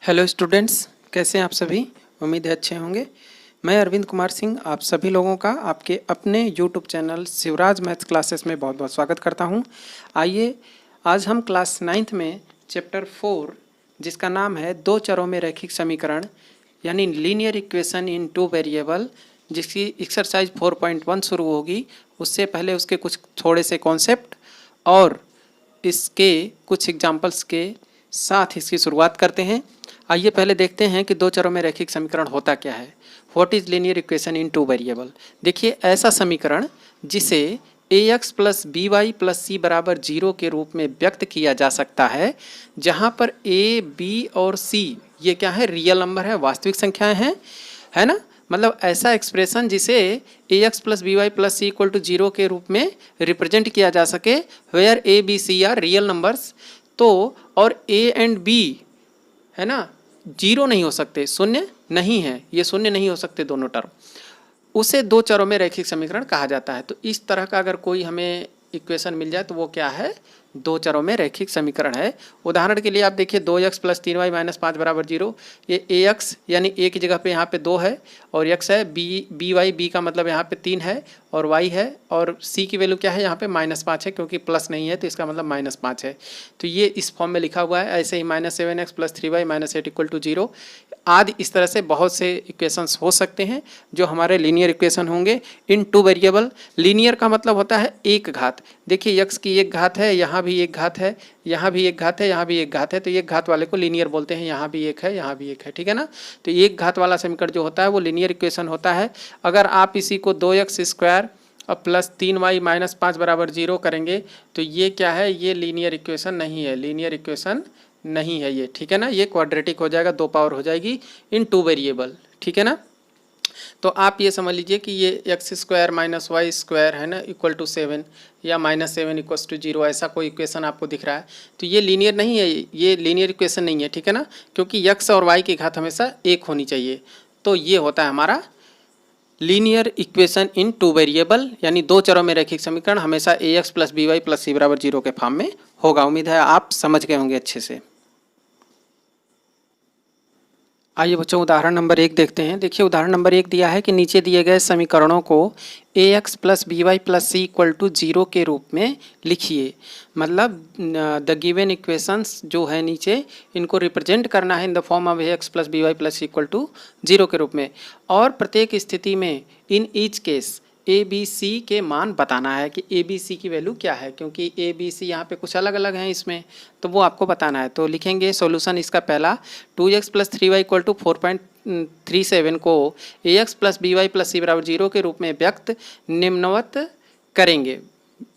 Hello students, कैसे हैं आप सभी। उम्मीद है अच्छे होंगे। मैं अरविंद कुमार सिंह आप सभी लोगों का आपके अपने YouTube channel Shivraj maths classes में बहुत बहुत स्वागत करता हूं। आइए आज हम क्लास 9th में चैप्टर 4 जिसका नाम है दो चरों में रैखिक समीकरण यानी linear equation in two variable, जिसकी एक्सरसाइज 4.1 शुरू होगी। उससे पहले उसके कुछ थोड़े से कॉन्सेप्ट और इसके कुछ एग्जाम्पल्स के साथ इसकी शुरुआत करते हैं। आइए पहले देखते हैं कि दो चरों में रैखिक समीकरण होता क्या है। What is linear equation in two variable. देखिए, ऐसा समीकरण जिसे ax plus B Y plus c बराबर 0 के रूप में व्यक्त किया जा सकता है, जहाँ पर a, b और c ये क्या है, रियल नंबर है, वास्तविक संख्याएं हैं, है ना। मतलब ऐसा एक्सप्रेशन जिसे ax plus B Y plus C equal to 0 के रूप में रिप्रेजेंट किया जा सके, where a, b, c are real numbers. तो और a एंड b है ना, जीरो नहीं हो सकते, शून्य नहीं है, ये शून्य नहीं हो सकते दोनों टर्म, उसे दो चरों में रैखिक समीकरण कहा जाता है। तो इस तरह का अगर कोई हमें इक्वेशन मिल जाए तो वो क्या है, दो चरों में रैखिक समीकरण है। उदाहरण के लिए आप देखिए 2x प्लस 3y माइनस 5 बराबर 0, ये ax यानी a की जगह पे यहाँ पे 2 है और x है, बी वाई बी का मतलब यहाँ पे 3 है और y है, और c की वैल्यू क्या है यहाँ पे -5 है, क्योंकि प्लस नहीं है तो इसका मतलब -5 है। तो ये इस फॉर्म में लिखा हुआ है। ऐसे ही -7x plus 3y minus 8 equal to 0 आदि इस तरह से बहुत से इक्वेशंस हो सकते हैं जो हमारे लीनियर इक्वेशन होंगे इन टू वेरिएबल। लीनियर का मतलब होता है एक घात। देखिए x की एक घात है, यहाँ भी एक घात है, यहाँ भी एक घात है, यहाँ भी एक घात है, तो एक घात वाले को लीनियर बोलते हैं। यहाँ भी एक है, यहाँ भी एक है, ठीक है ना। तो एक घात वाला समीकरण जो होता है वो लीनियर इक्वेशन होता है। अगर आप इसी को 2x स्क्वायर और प्लस 3y माइनस 5 बराबर 0 करेंगे तो ये क्या है, ये लीनियर इक्वेशन नहीं है, लीनियर इक्वेशन नहीं है ये, ठीक है ना। ये क्वाड्रेटिक हो जाएगा, दो पावर हो जाएगी इन टू वेरिएबल, ठीक है ना। तो आप ये समझ लीजिए कि ये X square minus Y square है ना इक्वल टू 7 या -7 इक्वल्स टू 0, ऐसा कोई इक्वेशन आपको दिख रहा है तो ये लीनियर नहीं है, ये लीनियर इक्वेशन नहीं है, ठीक है ना, क्योंकि एक्स और वाई की घात हमेशा एक होनी चाहिए। तो ये होता है हमारा linear equation in two variable, यानी दो चरों में रैखिक समीकरण हमेशा ax plus B Y plus c बराबर 0 के फॉर्म में होगा। उम्मीद है आप समझ गए होंगे अच्छे से। आइए बच्चों उदाहरण नंबर 1 देखते हैं। देखिए उदाहरण नंबर 1 दिया है कि नीचे दिए गए समीकरणों को ax plus B Y plus C equal to 0 के रूप में लिखिए। मतलब द गिवन इक्वेशंस जो है नीचे, इनको रिप्रेजेंट करना है in the form of ax plus B Y plus C equal to 0 के रूप में, और प्रत्येक स्थिति में in each case A B C के मान बताना है कि ए बी सी की वैल्यू क्या है, क्योंकि ए बी सी यहाँ पे कुछ अलग अलग हैं इसमें, तो वो आपको बताना है। तो लिखेंगे सॉल्यूशन इसका पहला 2x plus 3y equal to 4.37 को ax plus B Y plus c बराबर 0 के रूप में व्यक्त निम्नवत करेंगे।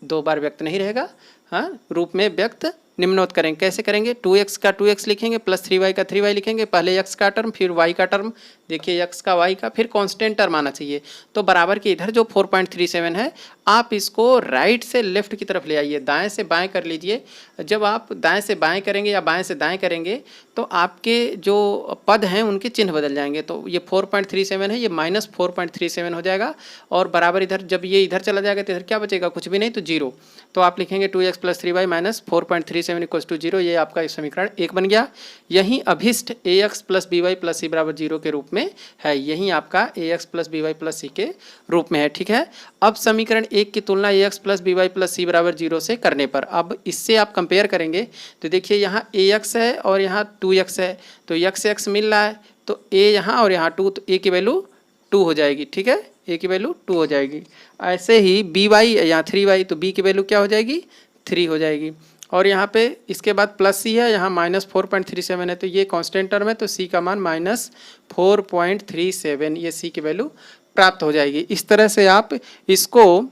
दो बार व्यक्त नहीं रहेगा, हाँ, रूप में व्यक्त निम्नवत करेंगे। कैसे करेंगे, 2x का 2x लिखेंगे प्लस 3y का 3y लिखेंगे, पहले x का टर्म फिर y का टर्म, देखिए x का y का, फिर कांस्टेंट टर्म आना चाहिए। तो बराबर के इधर जो 4.37 है आप इसको राइट से लेफ्ट की तरफ ले आइए, दाएं से बाएं कर लीजिए। जब आप दाएं से बाएं करेंगे या बाएं से दाएं करेंगे तो आपके जो पद हैं उनके चिन्ह बदल जाएंगे। तो ये 4.37 है, ये -4.37 हो जाएगा, और बराबर इधर जब ये इधर चला जाएगा तो इधर क्या बचेगा, कुछ भी नहीं, तो 0। तो आप लिखेंगे 2x plus 3y minus 4.37 equals to 0। ये आपका समीकरण 1 बन गया। यही अभिष्ट ax plus B Y plus c बराबर 0 के रूप में है, यही आपका ax plus B Y plus c के रूप में है, ठीक है। अब समीकरण 1 की तुलना ax plus B Y plus c बराबर 0 से करने पर, अब इससे आप कंपेयर करेंगे तो देखिए यहाँ ax है और यहाँ 2x है, तो x मिल रहा है, तो a यहाँ और यहाँ 2, तो a की वैल्यू 2 हो जाएगी, ठीक है, a की वैल्यू 2 हो जाएगी। ऐसे ही बी वाई यहाँ 3y, तो b की वैल्यू क्या हो जाएगी, 3 हो जाएगी। और यहाँ पे इसके बाद प्लस सी है, यहाँ -4.37 है, तो ये कांस्टेंट टर्म है, तो c का मान -4.37, ये c की वैल्यू प्राप्त हो जाएगी। इस तरह से आप इसको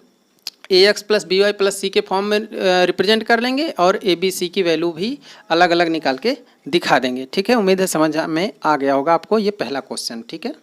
ax plus B Y plus c के फॉर्म में रिप्रेजेंट कर लेंगे और ए बी सी की वैल्यू भी अलग अलग निकाल के दिखा देंगे, ठीक है। उम्मीद है समझ में आ गया होगा आपको ये पहला क्वेश्चन, ठीक है।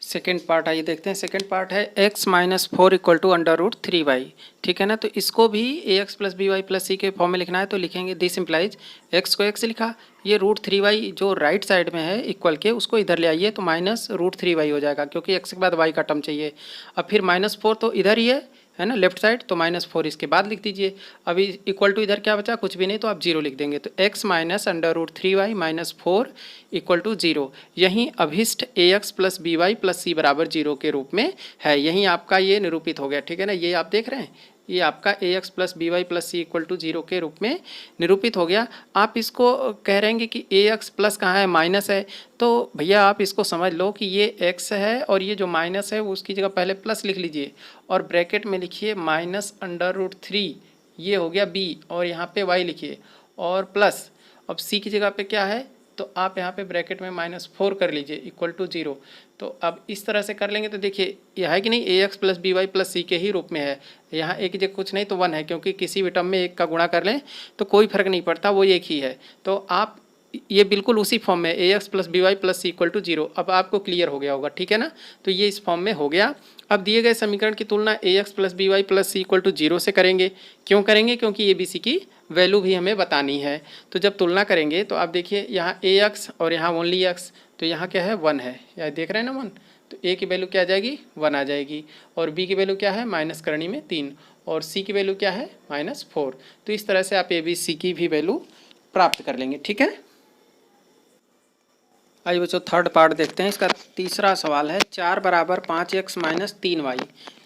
सेकेंड पार्ट आइए देखते हैं। सेकेंड पार्ट है x minus 4 equal to √3y, ठीक है ना। तो इसको भी ax plus B Y plus c के फॉर्म में लिखना है, तो लिखेंगे दिस इम्प्लाइज x को x लिखा, ये √3y जो राइट साइड में है इक्वल के, उसको इधर ले आइए तो -√3y हो जाएगा, क्योंकि x के बाद y का टर्म चाहिए। अब फिर -4 तो इधर ही है, है ना लेफ्ट साइड, तो -4 इसके बाद लिख दीजिए। अभी इक्वल टू इधर क्या बचा, कुछ भी नहीं, तो आप 0 लिख देंगे। तो x minus √3y minus 4 equal to 0। यहीं अभिष्ट ax plus by plus c बराबर 0 के रूप में है। यहीं आपका ये निरूपित हो गया, ठीक है ना। ये आप देख रहे हैं, ये आपका ax plus by plus C equal to 0 के रूप में निरूपित हो गया। आप इसको कह रहेंगे कि ax प्लस कहाँ है, माइनस है, तो भैया आप इसको समझ लो कि ये x है और ये जो माइनस है वो उसकी जगह पहले प्लस लिख लीजिए और ब्रैकेट में लिखिए -√3, ये हो गया b, और यहाँ पे y लिखिए और प्लस, अब c की जगह पे क्या है, तो आप यहाँ पे ब्रैकेट में -4 कर लीजिए इक्वल टू 0। तो अब इस तरह से कर लेंगे तो देखिए यह है कि नहीं, ax plus by plus c के ही रूप में है। यहाँ एक जगह कुछ नहीं तो 1 है, क्योंकि किसी भी टर्म में एक का गुणा कर लें तो कोई फर्क नहीं पड़ता, वो एक ही है। तो आप ये बिल्कुल उसी फॉर्म में ax plus by plus C equal to 0, अब आपको क्लियर हो गया होगा, ठीक है ना। तो ये इस फॉर्म में हो गया। अब दिए गए समीकरण की तुलना ax plus by plus C equal to 0 से करेंगे। क्यों करेंगे, क्योंकि ये bc की वैल्यू भी हमें बतानी है। तो जब तुलना करेंगे तो आप देखिए यहाँ ax और यहाँ ओनली x, तो यहाँ क्या है 1 है, यहाँ देख रहे हैं ना 1, तो a की वैल्यू क्या आ जाएगी 1 आ जाएगी, और b की वैल्यू क्या है माइनस करनी में 3, और c की वैल्यू क्या है -4। तो इस तरह से आप a b c की भी वैल्यू प्राप्त कर लेंगे, ठीक है। आइए बच्चों थर्ड पार्ट देखते हैं। इसका तीसरा सवाल है 4 बराबर 5x माइनस 3y।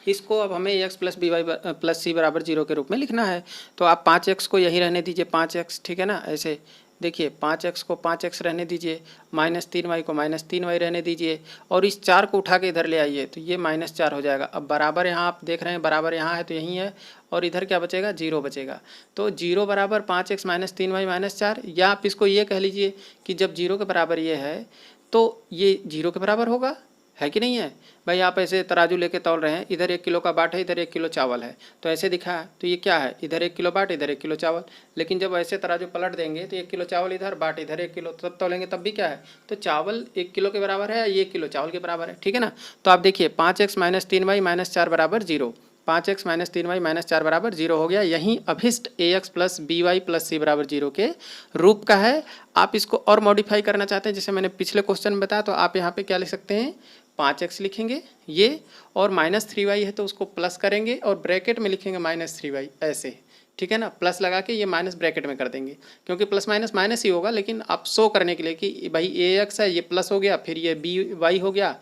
इसको अब हमें x plus by plus c बराबर 0 के रूप में लिखना है। तो आप 5x को यहीं रहने दीजिए 5x, ठीक है ना। ऐसे देखिए 5x को 5x रहने दीजिए, -3y को -3y रहने दीजिए, और इस 4 को उठा के इधर ले आइए तो ये -4 हो जाएगा। अब बराबर यहाँ आप देख रहे हैं, बराबर यहाँ है तो यहीं है, और इधर क्या बचेगा 0 बचेगा। तो 0 बराबर 5x माइनस 3y माइनस 4, या आप इसको ये कह लीजिए कि जब 0 के बराबर ये है तो ये 0 के बराबर होगा, है कि नहीं है भाई। आप ऐसे तराजू लेके तौल रहे हैं, इधर 1 किलो का बाट है, इधर 1 किलो चावल है, तो ऐसे दिखा है तो ये क्या है, इधर 1 किलो बाट इधर 1 किलो चावल। लेकिन जब ऐसे तराजू पलट देंगे तो 1 किलो चावल इधर, बाट इधर 1 किलो, तब तौलेंगे तब भी क्या है, तो चावल 1 किलो के बराबर है, ये 1 किलो चावल के बराबर है, ठीक है ना। तो आप देखिए 5x माइनस 3y माइनस 4 बराबर 0, 5x माइनस 3y माइनस 4 बराबर 0 हो गया। यहीं अभिष्ट ax plus by plus c बराबर 0 के रूप का है। आप इसको और मॉडिफाई करना चाहते हैं, जैसे मैंने पिछले क्वेश्चन में बताया, तो आप यहाँ पे क्या लिख सकते हैं 5x लिखेंगे ये, और -3y है तो उसको प्लस करेंगे और ब्रैकेट में लिखेंगे -3y ऐसे, ठीक है ना। प्लस लगा के ये माइनस ब्रैकेट में कर देंगे, क्योंकि प्लस माइनस माइनस ही होगा, लेकिन आप शो करने के लिए कि भाई ax है, ये प्लस हो गया, फिर ये by हो गया,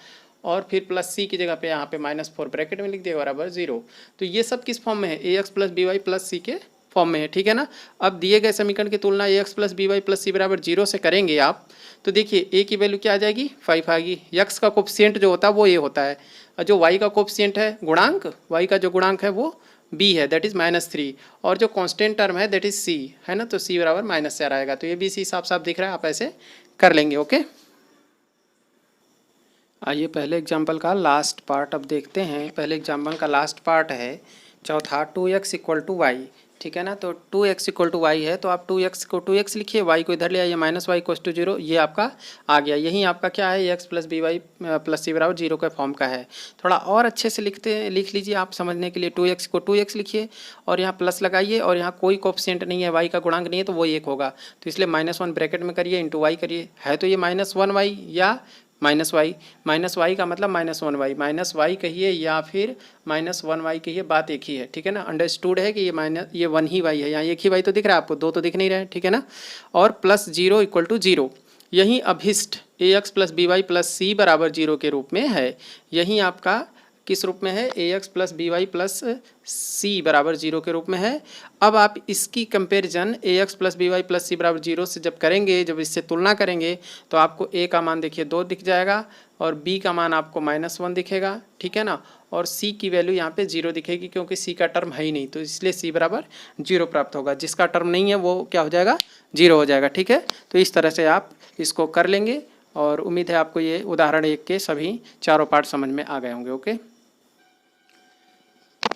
और फिर प्लस सी की जगह पे यहाँ पे -4 ब्रैकेट में लिख दिया बराबर 0। तो ये सब किस फॉर्म में है, ax plus by plus c के फॉर्म में है, ठीक है ना। अब दिए गए समीकरण की तुलना ax plus by plus c बराबर 0 से करेंगे आप, तो देखिए a की वैल्यू क्या आ जाएगी 5 आ गई। x का कोफिशिएंट जो होता है वो a होता है, और जो y का कोफिशिएंट है गुणांक, y का जो गुणांक है वो b है, दैट इज -3, और जो कांस्टेंट टर्म है दैट इज c है ना, तो c बराबर -4 आएगा। तो ये भी c साफ साफ दिख रहा है, आप ऐसे कर लेंगे, ओके। आइए पहले एग्जाम्पल का लास्ट पार्ट अब देखते हैं। पहले एग्जाम्पल का लास्ट पार्ट है चौथा 2x इक्वल टू वाई, ठीक है ना। तो 2x इक्वल टू वाई है, तो आप 2x को 2x लिखिए, y को इधर ले आइए -y इक्वल टू 0, ये आपका आ गया। यही आपका क्या है x plus by plus c बराबर 0 के फॉर्म का है। थोड़ा और अच्छे से लिख लीजिए आप समझने के लिए, 2x को 2x लिखिए और यहाँ प्लस लगाइए, और यहाँ कोई कोफिशिएंट नहीं है, y का गुणांक नहीं है, तो वो 1 होगा, तो इसलिए -1 ब्रैकेट में करिए इंटू y करिए, है तो ये -1y या -y का मतलब -1y, -y कहिए या फिर -1y कहिए, बात एक ही है, ठीक है ना। अंडरस्टूड है कि ये 1 ही y है, यहाँ एक ही y तो दिख रहा है आपको, 2 तो दिख नहीं रहे, ठीक है ना। और प्लस 0 इक्वल टू 0, यही अभिष्ट ax plus by plus c बराबर 0 के रूप में है। यही आपका किस रूप में है, ax plus by plus c बराबर 0 के रूप में है। अब आप इसकी comparison ax plus by plus c बराबर 0 से जब करेंगे, जब इससे तुलना करेंगे, तो आपको a का मान देखिए 2 दिख जाएगा, और b का मान आपको -1 दिखेगा, ठीक है ना। और c की वैल्यू यहाँ पे 0 दिखेगी, क्योंकि c का टर्म है ही नहीं, तो इसलिए c बराबर 0 प्राप्त होगा। जिसका टर्म नहीं है वो क्या हो जाएगा, 0 हो जाएगा, ठीक है। तो इस तरह से आप इसको कर लेंगे, और उम्मीद है आपको ये उदाहरण 1 के सभी चारों पार्ट समझ में आ गए होंगे, ओके।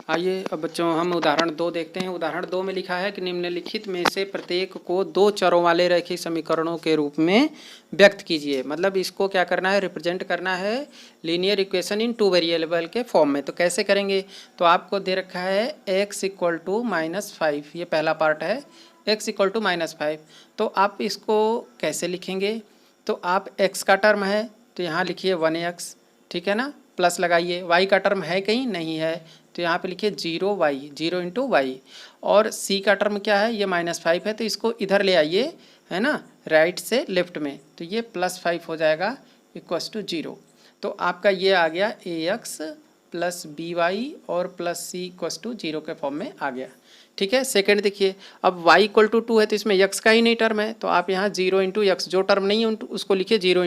आइए अब बच्चों हम उदाहरण 2 देखते हैं। उदाहरण 2 में लिखा है कि निम्नलिखित में से प्रत्येक को 2 चरों वाले रैखिक समीकरणों के रूप में व्यक्त कीजिए। मतलब इसको क्या करना है, रिप्रेजेंट करना है लीनियर इक्वेशन इन 2 वेरिएबल के फॉर्म में। तो कैसे करेंगे, तो आपको दे रखा है x इक्वल टू -5, ये पहला पार्ट है, x इक्वल टू -5। तो आप इसको कैसे लिखेंगे, तो आप x का टर्म है तो यहाँ लिखिए 1x, ठीक है ना, प्लस लगाइए। y का टर्म है कहीं नहीं है, तो यहाँ पे लिखिए 0y, 0 इंटू वाई। और c का टर्म क्या है, ये -5 है, तो इसको इधर ले आइए, है ना, राइट से लेफ्ट में, तो ये +5 हो जाएगा इक्वस टू 0। तो आपका ये आ गया ax प्लस by और प्लस c इक्वस टू 0 के फॉर्म में आ गया। ठीक है। सेकंड देखिए, अब y इक्वल टू 2 है तो इसमें x का ही नहीं टर्म है, तो आप यहाँ 0 इंटू एक्स, जो टर्म नहीं है उसको लिखिए 0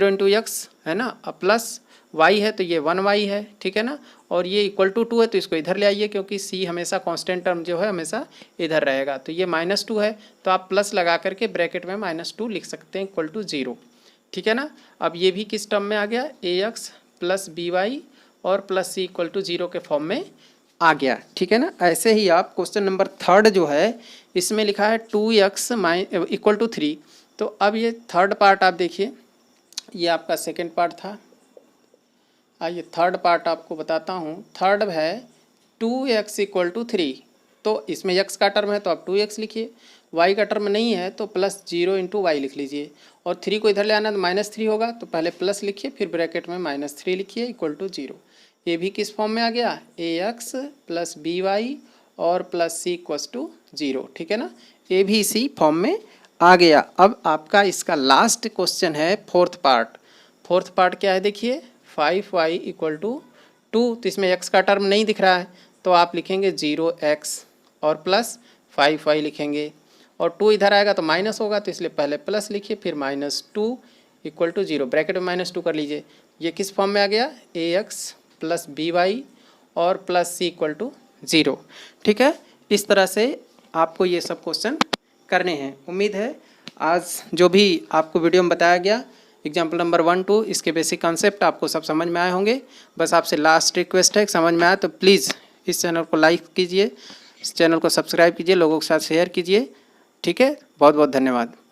इंटू एक्स, है ना, अब प्लस y है तो ये 1y है। ठीक है ना, और ये इक्वल टू 2 है तो इसको इधर ले आइए, क्योंकि c हमेशा कांस्टेंट टर्म जो है हमेशा इधर रहेगा। तो ये -2 है, तो आप प्लस लगा करके ब्रैकेट में -2 लिख सकते हैं इक्वल टू 0। ठीक है ना। अब ये भी किस टर्म में आ गया, ax प्लस by और प्लस c इक्वल टू 0 के फॉर्म में आ गया। ठीक है ना। ऐसे ही आप क्वेश्चन नंबर 3 जो है इसमें लिखा है 2x इक्वल टू 3। तो अब ये थर्ड पार्ट आप देखिए, ये आपका सेकेंड पार्ट था, आइए थर्ड पार्ट आपको बताता हूँ। थर्ड है 2x इक्वल टू 3, तो इसमें x का टर्म है तो आप 2x लिखिए, y का टर्म नहीं है तो प्लस 0 इंटू वाई लिख लीजिए, और 3 को इधर ले आना तो -3 होगा, तो पहले प्लस लिखिए फिर ब्रैकेट में -3 लिखिए इक्वल टू 0। ये भी किस फॉर्म में आ गया, ax प्लस by और प्लस c इक्वस टू 0। ठीक है ना, ये भी इसी फॉर्म में आ गया। अब आपका इसका लास्ट क्वेश्चन है फोर्थ पार्ट। फोर्थ पार्ट क्या है देखिए, 5y इक्वल टू 2, तो इसमें x का टर्म नहीं दिख रहा है, तो आप लिखेंगे 0x और प्लस 5y लिखेंगे, और 2 इधर आएगा तो माइनस होगा, तो इसलिए पहले प्लस लिखिए फिर -2 इक्वल टू 0, ब्रैकेट में -2 कर लीजिए। ये किस फॉर्म में आ गया, ax प्लस by और प्लस c इक्वल टू 0। ठीक है, इस तरह से आपको ये सब क्वेश्चन करने हैं। उम्मीद है आज जो भी आपको वीडियो में बताया गया एग्जाम्पल नंबर 1, 2 इसके बेसिक कॉन्सेप्ट आपको सब समझ में आए होंगे। बस आपसे लास्ट रिक्वेस्ट है, समझ में आए तो प्लीज़ इस चैनल को लाइक कीजिए, इस चैनल को सब्सक्राइब कीजिए, लोगों के साथ शेयर कीजिए। ठीक है, बहुत बहुत धन्यवाद।